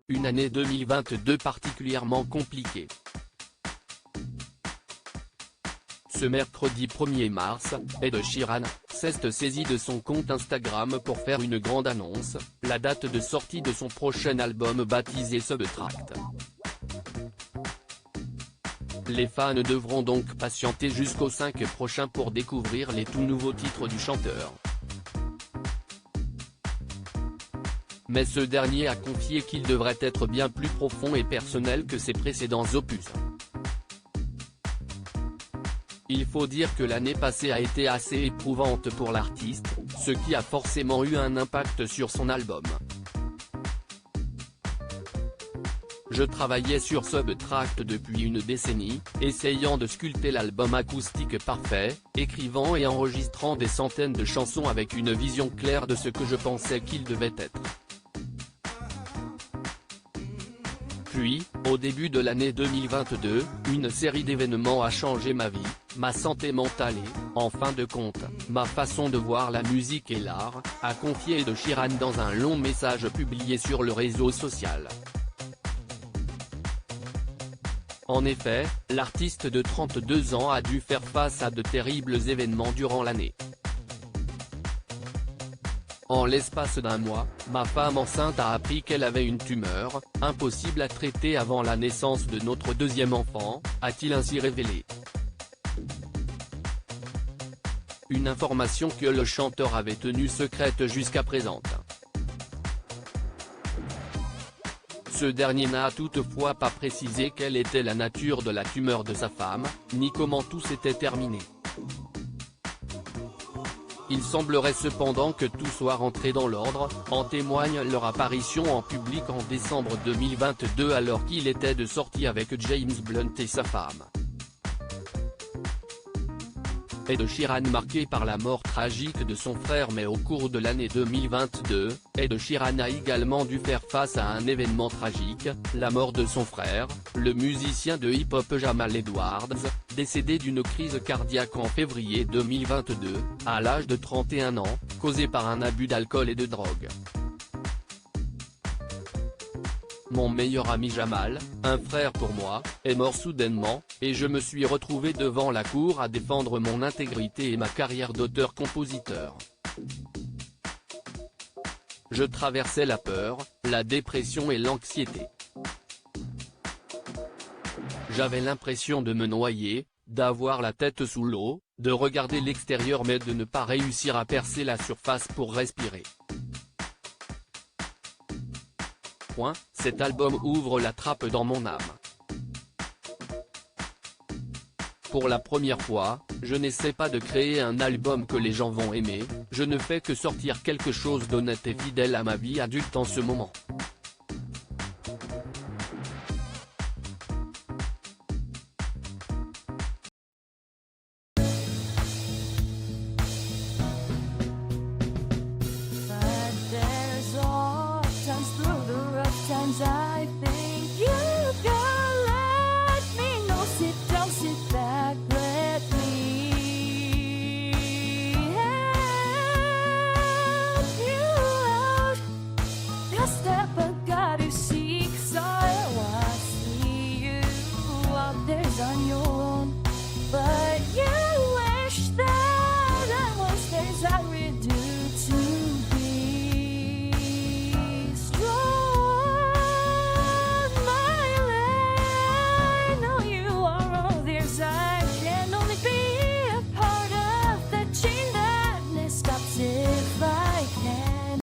une année 2022 particulièrement compliquée. Ce mercredi 1er mars, Ed Sheeran s'est saisi de son compte Instagram pour faire une grande annonce, la date de sortie de son prochain album baptisé Subtract. Les fans devront donc patienter jusqu'au 5 prochain pour découvrir les tout nouveaux titres du chanteur. Mais ce dernier a confié qu'il devrait être bien plus profond et personnel que ses précédents opus. Il faut dire que l'année passée a été assez éprouvante pour l'artiste, ce qui a forcément eu un impact sur son album. Je travaillais sur Subtract depuis une décennie, essayant de sculpter l'album acoustique parfait, écrivant et enregistrant des centaines de chansons avec une vision claire de ce que je pensais qu'il devait être. Puis, au début de l'année 2022, une série d'événements a changé ma vie, ma santé mentale et, en fin de compte, ma façon de voir la musique et l'art, a confié Ed Sheeran dans un long message publié sur le réseau social. En effet, l'artiste de 32 ans a dû faire face à de terribles événements durant l'année. En l'espace d'un mois, ma femme enceinte a appris qu'elle avait une tumeur, impossible à traiter avant la naissance de notre deuxième enfant, a-t-il ainsi révélé. Une information que le chanteur avait tenue secrète jusqu'à présent. Ce dernier n'a toutefois pas précisé quelle était la nature de la tumeur de sa femme, ni comment tout s'était terminé. Il semblerait cependant que tout soit rentré dans l'ordre, en témoigne leur apparition en public en décembre 2022 alors qu'il était de sortie avec James Blunt et sa femme. Ed Sheeran marqué par la mort tragique de son frère mais au cours de l'année 2022, Ed Sheeran a également dû faire face à un événement tragique, la mort de son frère, le musicien de hip-hop Jamal Edwards, décédé d'une crise cardiaque en février 2022, à l'âge de 31 ans, causée par un abus d'alcool et de drogue. Mon meilleur ami Jamal, un frère pour moi, est mort soudainement, et je me suis retrouvé devant la cour à défendre mon intégrité et ma carrière d'auteur-compositeur. Je traversais la peur, la dépression et l'anxiété. J'avais l'impression de me noyer, d'avoir la tête sous l'eau, de regarder l'extérieur mais de ne pas réussir à percer la surface pour respirer. Cet album ouvre la trappe dans mon âme. Pour la première fois, je n'essaie pas de créer un album que les gens vont aimer, je ne fais que sortir quelque chose d'honnête et fidèle à ma vie adulte en ce moment.